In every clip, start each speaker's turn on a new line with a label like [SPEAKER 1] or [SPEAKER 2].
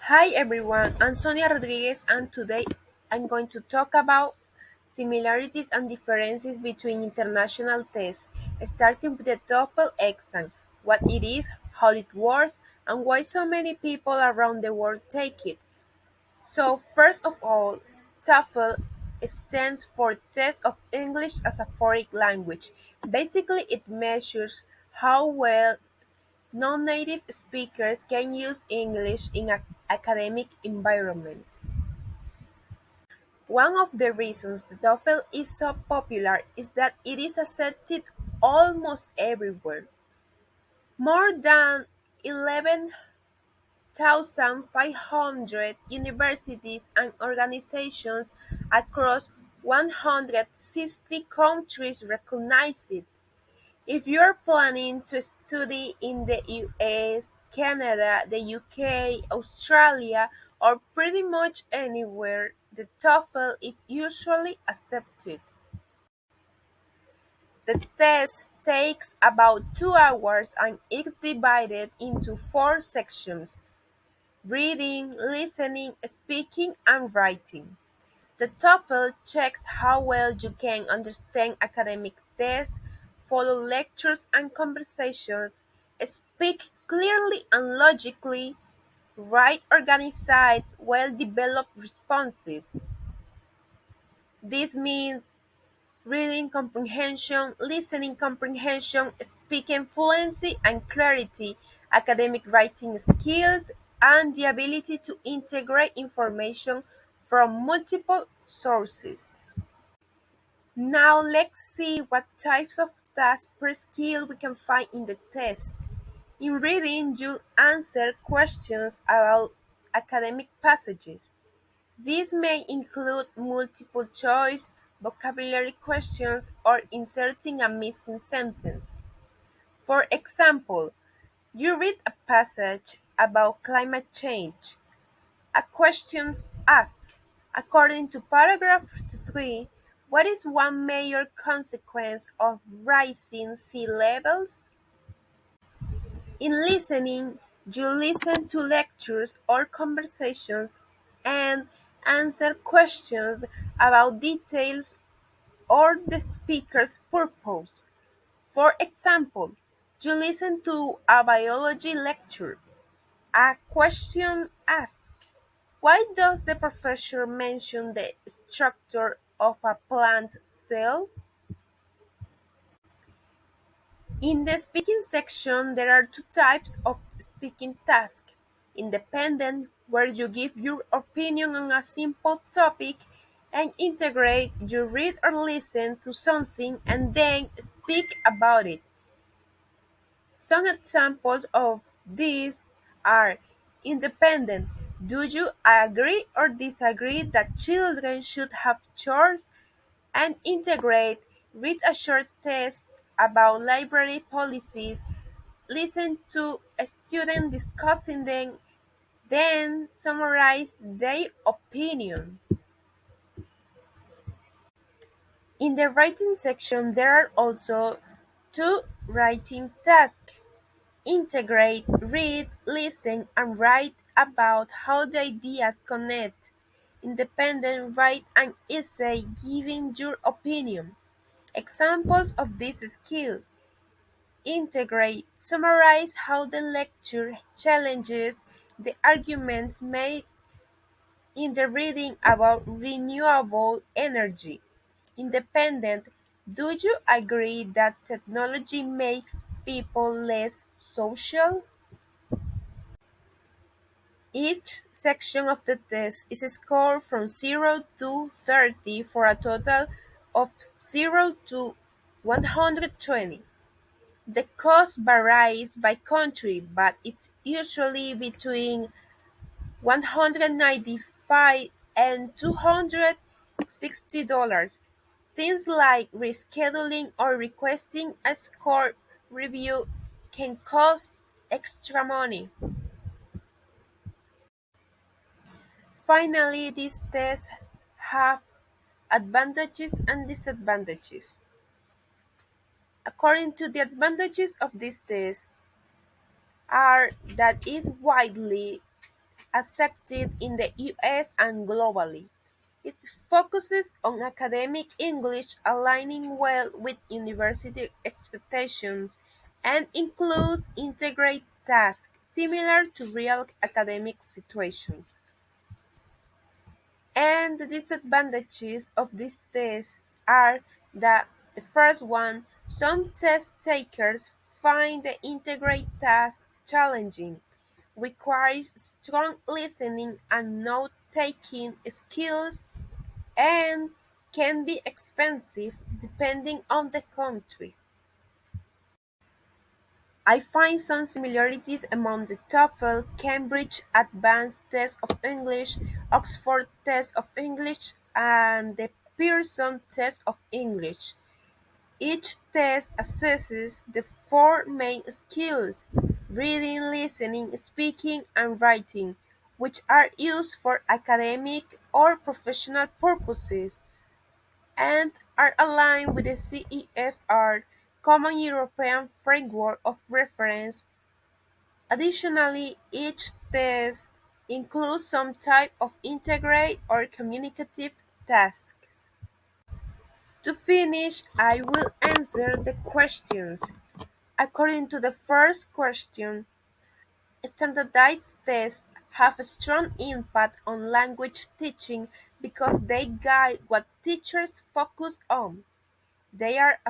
[SPEAKER 1] Hi everyone, I'm Sonia Rodriguez and today I'm going to talk about similarities and differences between international tests, starting with the TOEFL exam, what it is, how it works, and why so many people around the world take it. So first of all, TOEFL stands for Test of English as a Foreign Language. Basically, it measures how well non-native speakers can use English in an academic environment. One of the reasons the TOEFL is so popular is that it is accepted almost everywhere. More than 11,500 universities and organizations across 160 countries recognize it. If you're planning to study in the US, Canada, the UK, Australia, or pretty much anywhere, the TOEFL is usually accepted. The test takes about 2 hours and is divided into four sections: reading, listening, speaking, and writing. The TOEFL checks how well you can understand academic tests, follow lectures and conversations, speak clearly and logically, write organized, well-developed responses. This means reading comprehension, listening comprehension, speaking fluency and clarity, academic writing skills, and the ability to integrate information from multiple sources. Now let's see what types of tasks per skill we can find in the test. In reading, you'll answer questions about academic passages. These may include multiple choice, vocabulary questions, or inserting a missing sentence. For example, you read a passage about climate change. A question asks, according to paragraph 3, what is one major consequence of rising sea levels? In listening, you listen to lectures or conversations and answer questions about details or the speaker's purpose. For example, you listen to a biology lecture. A question asks, why does the professor mention the structure of a plant cell? In the speaking section, there are two types of speaking tasks: independent, where you give your opinion on a simple topic, and integrate, you read or listen to something and then speak about it. Some examples of these are: independent, do you agree or disagree that children should have chores? And integrate, read a short text about library policies, listen to a student discussing them, then summarize their opinion. In the writing section, there are also two writing tasks: integrate, read, listen, and write about how the ideas connect. Independent, write an essay giving your opinion. Examples of this skill: integrate, summarize how the lecture challenges the arguments made in the reading about renewable energy. Independent, do you agree that technology makes people less social? Each section of the test is scored from 0 to 30 for a total of 0 to 120. The cost varies by country, but it's usually between $195 and $260. Things like rescheduling or requesting a score review can cost extra money. Finally, these tests have advantages and disadvantages. According to the advantages of this test are that is widely accepted in the US and globally. It focuses on academic English aligning well with university expectations and includes integrated tasks similar to real academic situations. And the disadvantages of this test are that the first one, some test takers find the integrate task challenging, requires strong listening and note-taking skills, and can be expensive depending on the country. I find some similarities among the TOEFL, Cambridge Advanced Test of English, Oxford Test of English, and the Pearson Test of English. Each test assesses the four main skills: reading, listening, speaking, and writing, which are used for academic or professional purposes and are aligned with the CEFR Common European Framework of Reference. Additionally, each test includes some type of integrate or communicative tasks. To finish, I will answer the questions. According to the first question, standardized tests have a strong impact on language teaching because they guide what teachers focus on. They are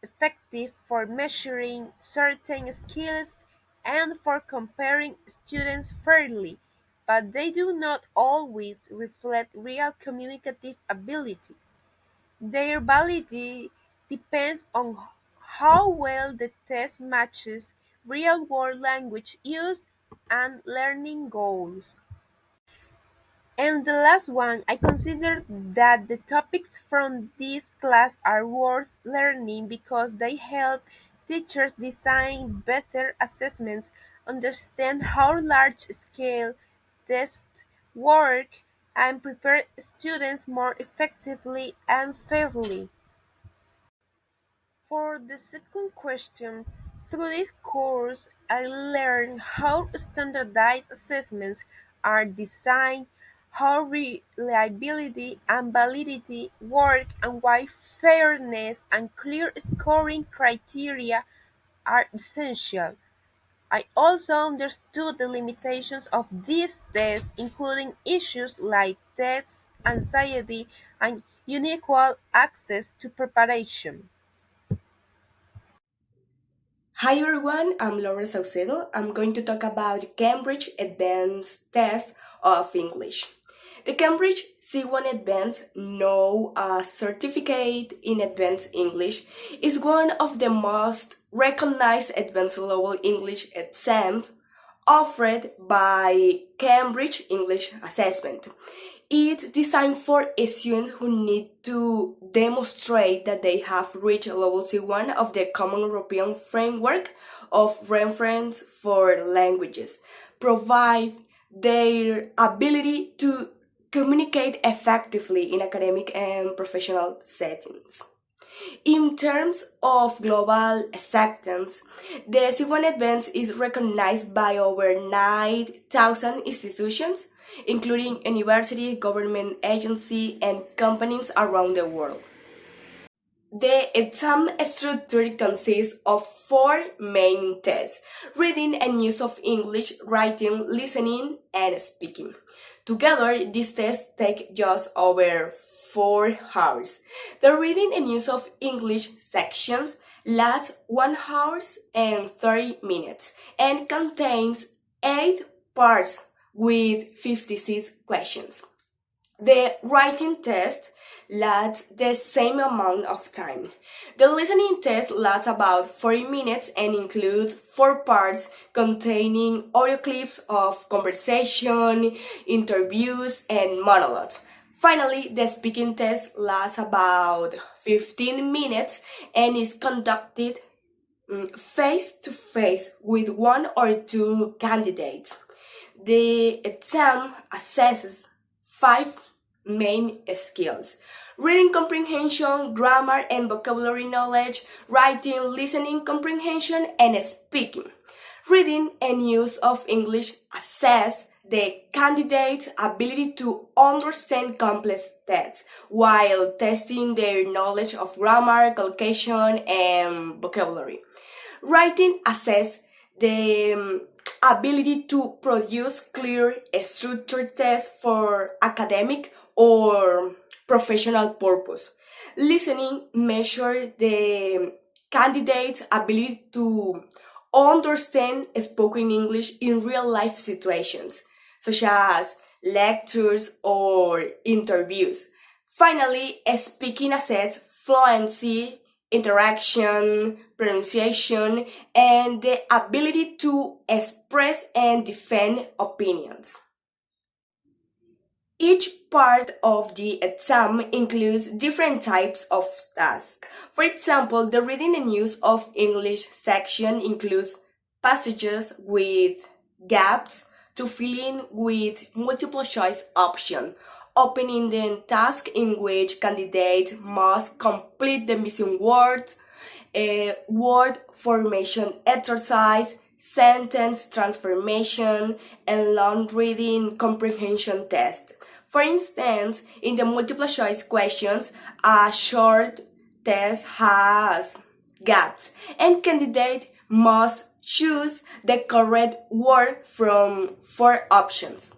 [SPEAKER 1] effective for measuring certain skills and for comparing students fairly, but they do not always reflect real communicative ability. Their validity depends on how well the test matches real-world language use and learning goals. And the last one, I consider that the topics from this class are worth learning because they help teachers design better assessments, understand how large-scale tests work, and prepare students more effectively and fairly. For the second question, through this course I learned how standardized assessments are designed, how reliability and validity work, and why fairness and clear scoring criteria are essential. I also understood the limitations of these tests, including issues like test anxiety and unequal access to preparation.
[SPEAKER 2] Hi everyone, I'm Laura Saucedo. I'm going to talk about Cambridge Advanced Test of English. The Cambridge C1 Advanced, now a certificate in advanced English, is one of the most recognized advanced level English exams offered by Cambridge English Assessment. It's designed for students who need to demonstrate that they have reached level C1 of the Common European Framework of Reference for Languages, provide their ability to communicate effectively in academic and professional settings. In terms of global acceptance, the C1 Advance is recognized by over 9,000 institutions, including universities, government agencies, and companies around the world. The exam structure consists of four main tests: reading and use of English, writing, listening, and speaking. Together, these tests take just over 4 hours. The reading and use of English sections lasts 1 hour and 30 minutes and contains 8 parts with 56 questions. The writing test lasts the same amount of time. The listening test lasts about 40 minutes and includes 4 parts containing audio clips of conversation, interviews, and monologues. Finally, the speaking test lasts about 15 minutes and is conducted face to face with one or two candidates. The exam assesses 5 main skills: reading comprehension, grammar and vocabulary knowledge, writing, listening comprehension, and speaking. Reading and use of English assess the candidate's ability to understand complex texts while testing their knowledge of grammar, collocation, and vocabulary. Writing assess the ability to produce clear, structured tests for academic or professional purpose. Listening measure the candidate's ability to understand spoken English in real life situations, such as lectures or interviews. Finally, speaking assess fluency, interaction, pronunciation, and the ability to express and defend opinions. Each part of the exam includes different types of tasks. For example, the reading and use of English section includes passages with gaps to fill in with multiple choice option, opening task in which candidate must complete the missing words, a word formation exercise, sentence transformation, and long reading comprehension test. For instance, in the multiple choice questions, a short test has gaps, and candidate must choose the correct word from 4 options.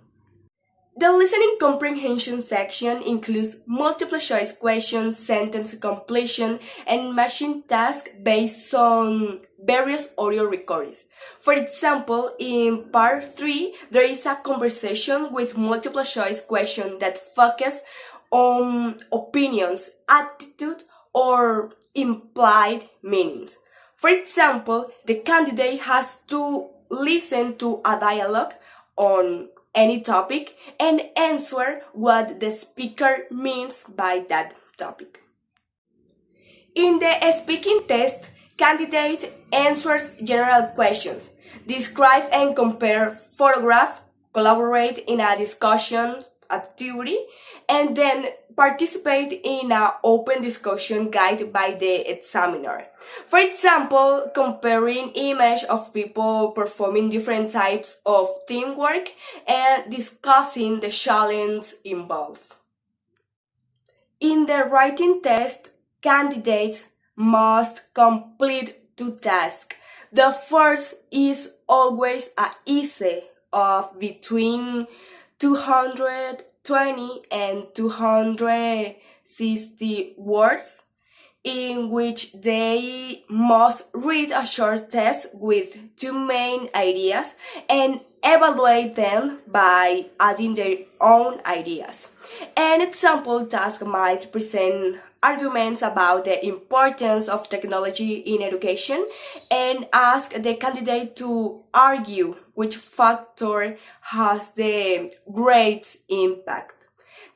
[SPEAKER 2] The listening comprehension section includes multiple choice questions, sentence completion, and matching tasks based on various audio recordings. For example, in part 3, there is a conversation with multiple choice questions that focus on opinions, attitude, or implied meanings. For example, the candidate has to listen to a dialogue on any topic and answer what the speaker means by that topic. In the speaking test, candidate answers general questions, describe and compare photograph, collaborate in a discussion activity, and then participate in an open discussion guided by the examiner. For example, comparing image of people performing different types of teamwork and discussing the challenge involved. In the writing test, candidates must complete 2 tasks. The first is always a essay of between 220 and 260 words, in which they must read a short text with 2 main ideas and evaluate them by adding their own ideas. An example task might present arguments about the importance of technology in education and ask the candidate to argue which factor has the great impact.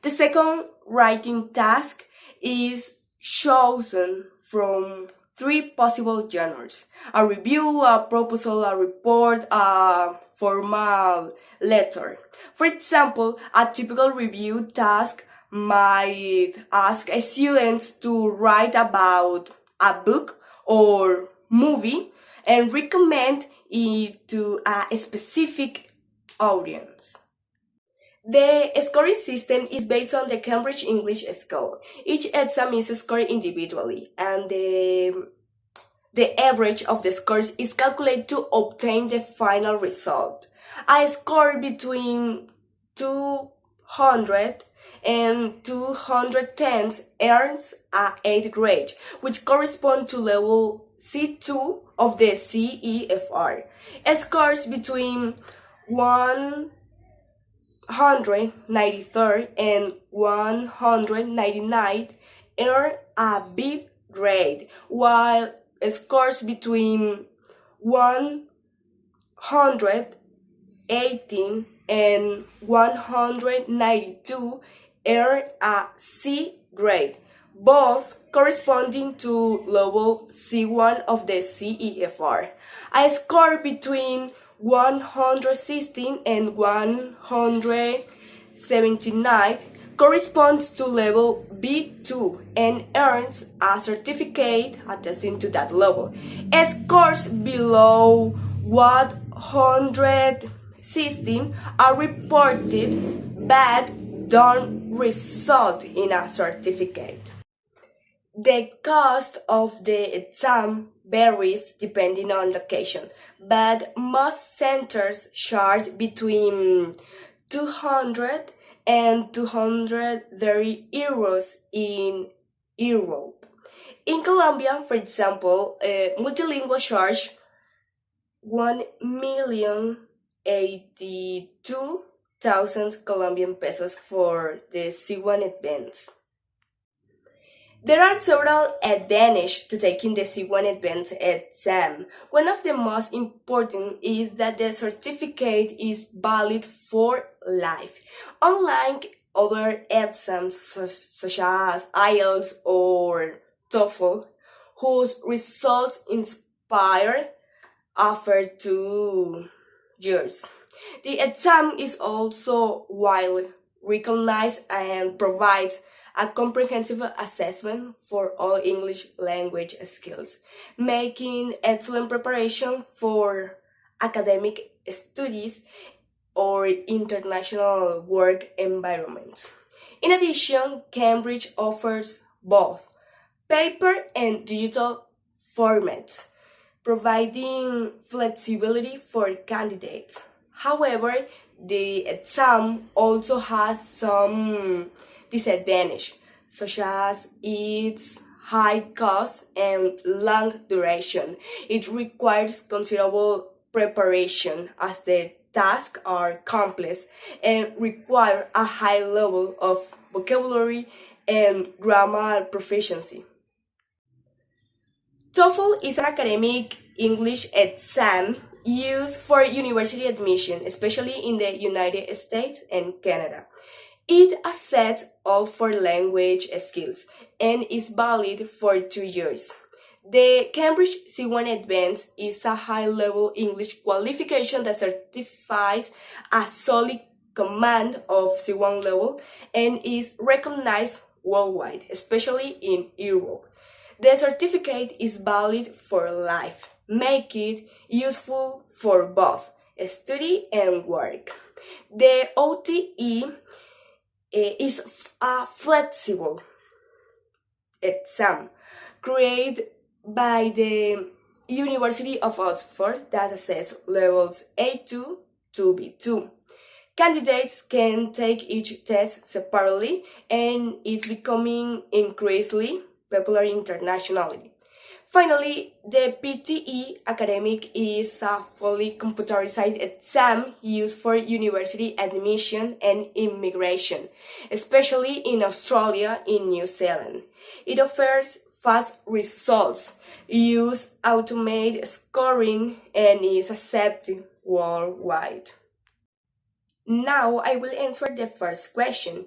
[SPEAKER 2] The second writing task is chosen from 3 possible genres: a review, a proposal, a report, a formal letter. For example, a typical review task might ask a student to write about a book or movie and recommend it to a specific audience. The scoring system is based on the Cambridge English score. Each exam is scored individually, and the average of the scores is calculated to obtain the final result. A score between 200 and 210 earns a 8th grade, which corresponds to level C2 of the CEFR. Scores between 193 and 199 earn a B grade, while scores between 118 and 192 earn a C grade, both corresponding to level C1 of the CEFR. A score between 116 and 179 corresponds to level B2 and earns a certificate attesting to that level. Scores below 100 system are reported but don't result in a certificate. The cost of the exam varies depending on location, but most centers charge between 200 and 230 euros in Europe. In Colombia, for example, multilingual charge 1,082,000 Colombian pesos for the C1 advance. There are several advantages to taking the C1 advanced exam. One of the most important is that the certificate is valid for life. Unlike other exams such as IELTS or TOEFL, whose results expire after 2 years. The exam is also widely recognized and provides a comprehensive assessment for all English language skills, making excellent preparation for academic studies or international work environments. In addition, Cambridge offers both paper and digital formats, providing flexibility for candidates. However, the exam also has some disadvantage, such as its high cost and long duration. It requires considerable preparation as the tasks are complex and require a high level of vocabulary and grammar proficiency. TOEFL is an academic English exam used for university admission, especially in the United States and Canada. It assesses all four language skills and is valid for 2 years. The Cambridge C1 Advanced is a high-level English qualification that certifies a solid command of C1 level and is recognized worldwide, especially in Europe. The certificate is valid for life, making it useful for both study and work. The OTE is a flexible exam created by the University of Oxford that assesses levels A2 to B2. Candidates can take each test separately and it's becoming increasingly popular internationally. Finally, the PTE academic is a fully computerized exam used for university admission and immigration, especially in Australia and New Zealand. It offers fast results, uses automated scoring, and is accepted worldwide. Now I will answer the first question.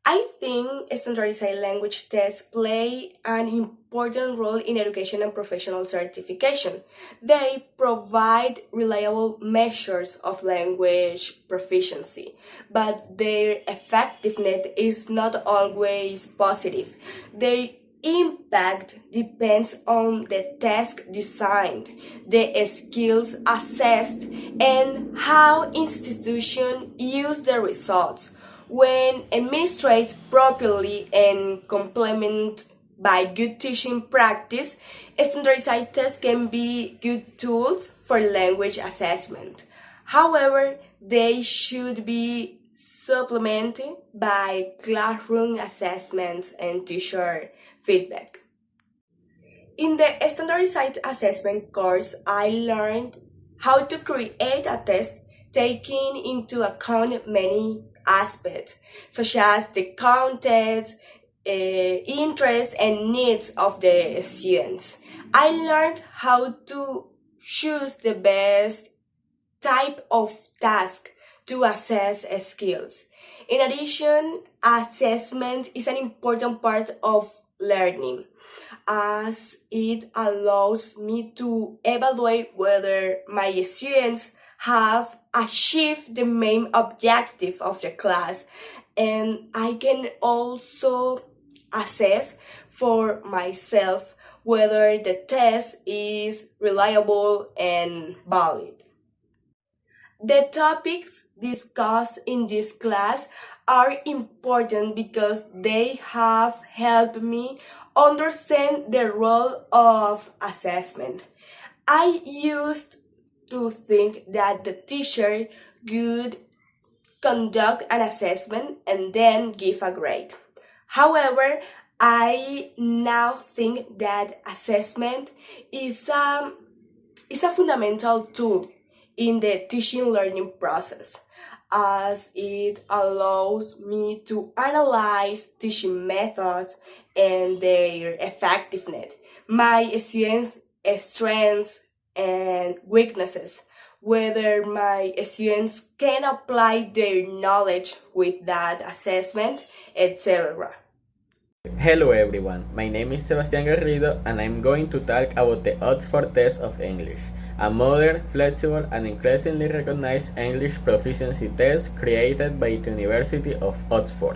[SPEAKER 2] I think standardized language tests play an important role in education and professional certification. They provide reliable measures of language proficiency, but their effectiveness is not always positive. Their impact depends on the task designed, the skills assessed, and how institutions use the results. When administered properly and complemented by good teaching practice, standardized tests can be good tools for language assessment. However, they should be supplemented by classroom assessments and teacher feedback. In the standardized assessment course, I learned how to create a test taking into account many aspects, such as the content, interests, and needs of the students. I learned how to choose the best type of task to assess skills. In addition, assessment is an important part of learning as it allows me to evaluate whether my students have achieved the main objective of the class, and I can also assess for myself whether the test is reliable and valid. The topics discussed in this class are important because they have helped me understand the role of assessment. I used to think that the teacher would conduct an assessment and then give a grade. However, I now think that assessment is is a fundamental tool in the teaching learning process as it allows me to analyze teaching methods and their effectiveness, my students' strengths and weaknesses, whether my students can apply their knowledge with that assessment, etc.
[SPEAKER 3] Hello everyone, my name is Sebastián Garrido and I'm going to talk about the Oxford Test of English, a modern, flexible, and increasingly recognized English proficiency test created by the University of Oxford.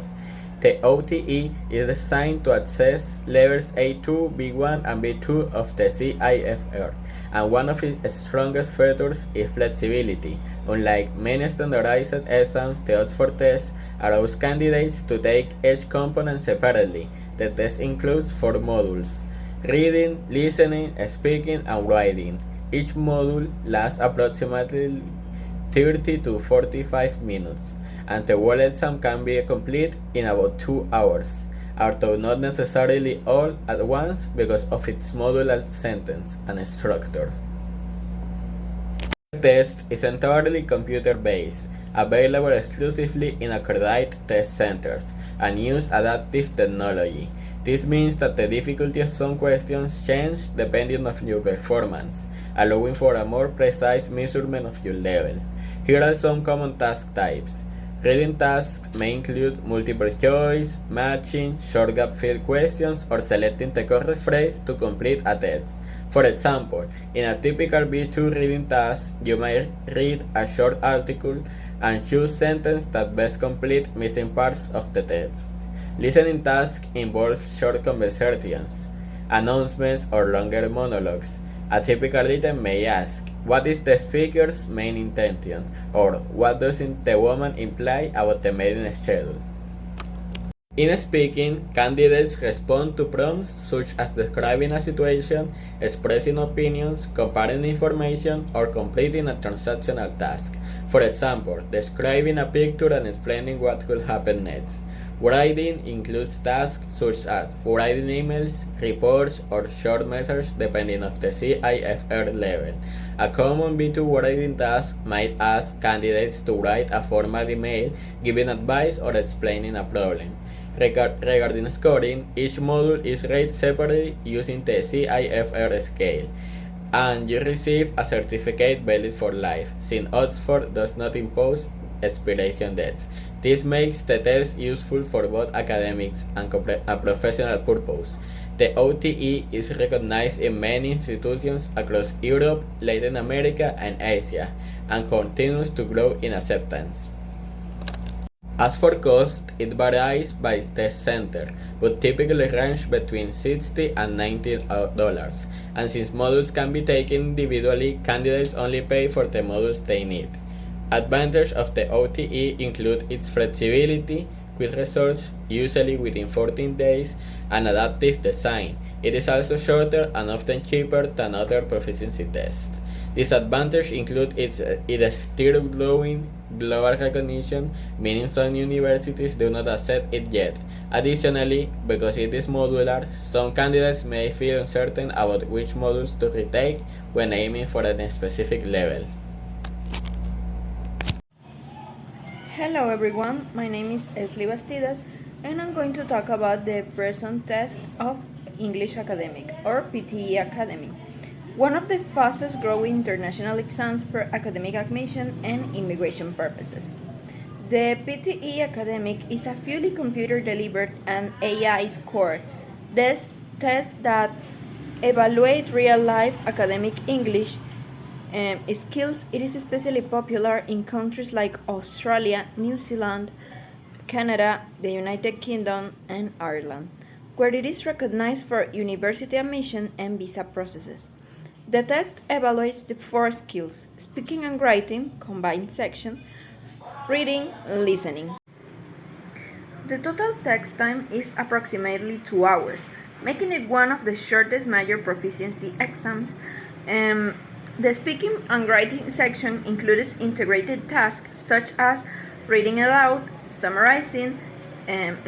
[SPEAKER 3] The OTE is designed to assess levels A2, B1, and B2 of the CIFR, and one of its strongest features is flexibility. Unlike many standardized exams, the Oxford test allows candidates to take each component separately. The test includes 4 modules: reading, listening, speaking, and writing. Each module lasts approximately 30 to 45 minutes, and the whole exam can be complete in about 2 hours, although not necessarily all at once because of its modular sentence and structure. The test is entirely computer-based, available exclusively in accredited test centers, and use adaptive technology. This means that the difficulty of some questions changes depending on your performance, allowing for a more precise measurement of your level. Here are some common task types. Reading tasks may include multiple choice, matching, short gap fill questions, or selecting the correct phrase to complete a test. For example, in a typical B2 reading task, you may read a short article and choose sentence that best complete missing parts of the text. Listening task involves short conversations, announcements, or longer monologues. A typical item may ask, what is the speaker's main intention? Or what does the woman imply about the meeting schedule? In speaking, candidates respond to prompts such as describing a situation, expressing opinions, comparing information, or completing a transactional task. For example, describing a picture and explaining what could happen next. Writing includes tasks such as writing emails, reports, or short messages depending on the CIFR level. A common B2 writing task might ask candidates to write a formal email giving advice or explaining a problem. Regarding scoring, each module is rated separately using the CIFR scale, and you receive a certificate valid for life, since Oxford does not impose expiration dates. This makes the test useful for both academics and a professional purpose. The OTE is recognized in many institutions across Europe, Latin America, and Asia, and continues to grow in acceptance. As for cost, it varies by test center, but typically range between $60 and $90, and since modules can be taken individually, candidates only pay for the modules they need. Advantages of the OTE include its flexibility, quick results, usually within 14 days, and adaptive design. It is also shorter and often cheaper than other proficiency tests. Disadvantages include it is still growing global recognition, meaning some universities do not accept it yet. Additionally, because it is modular, some candidates may feel uncertain about which modules to retake when aiming for a specific level.
[SPEAKER 4] Hello everyone, my name is Esli Bastidas and I'm going to talk about the present test of English Academic or PTE Academy, one of the fastest growing international exams for academic admission and immigration purposes. The PTE Academic is a fully computer delivered and AI scored test that evaluates real life academic English skills. It is especially popular in countries like Australia, New Zealand, Canada, the United Kingdom, and Ireland, where it is recognized for university admission and visa processes. The test evaluates the four skills: speaking and writing, combined section, reading, listening. The total text time is approximately 2 hours, making it one of the shortest major proficiency exams. The speaking and writing section includes integrated tasks such as reading aloud, summarizing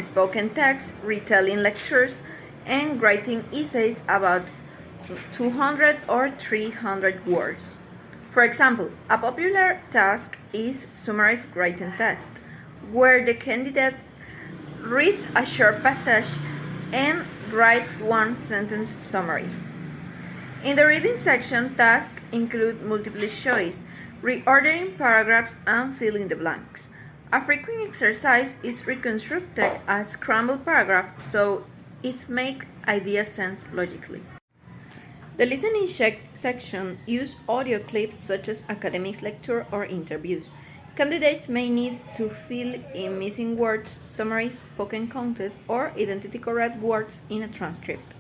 [SPEAKER 4] spoken text, retelling lectures, and writing essays about 200 or 300 words. For example, a popular task is summarized writing test, where the candidate reads a short passage and writes one sentence summary. In the reading section, tasks include multiple choice, reordering paragraphs, and filling the blanks. A frequent exercise is reconstructed a scrambled paragraph so it makes ideas sense logically. The listening section uses audio clips such as academics lecture or interviews. Candidates may need to fill in missing words, summarize spoken content, or identity correct words in a transcript.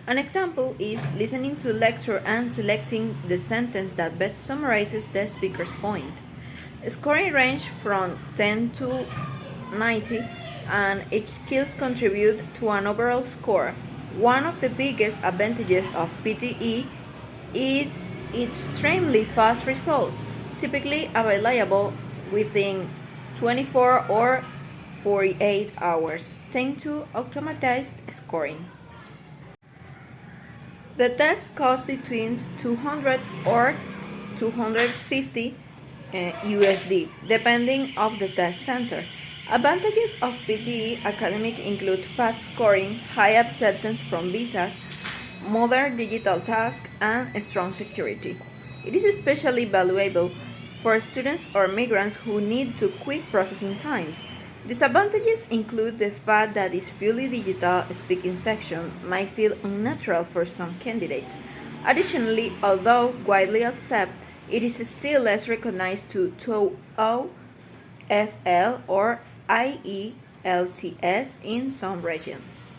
[SPEAKER 4] An example is listening to a lecture and selecting the sentence that best summarizes the speaker's point. Scoring range from 10 to 90, and each skills contribute to an overall score. One of the biggest advantages of PTE is its extremely fast results, typically available within 24 or 48 hours, thanks to automated scoring. The test costs between 200 or 250 USD, depending on the test center. Advantages of PTE academic include fast scoring, high acceptance from visas, modern digital tasks, and strong security. It is especially valuable for students or migrants who need to quick processing times. Disadvantages include the fact that this fully digital speaking section might feel unnatural for some candidates. Additionally, although widely accepted, it is still less recognized to TOEFL or IELTS in some regions.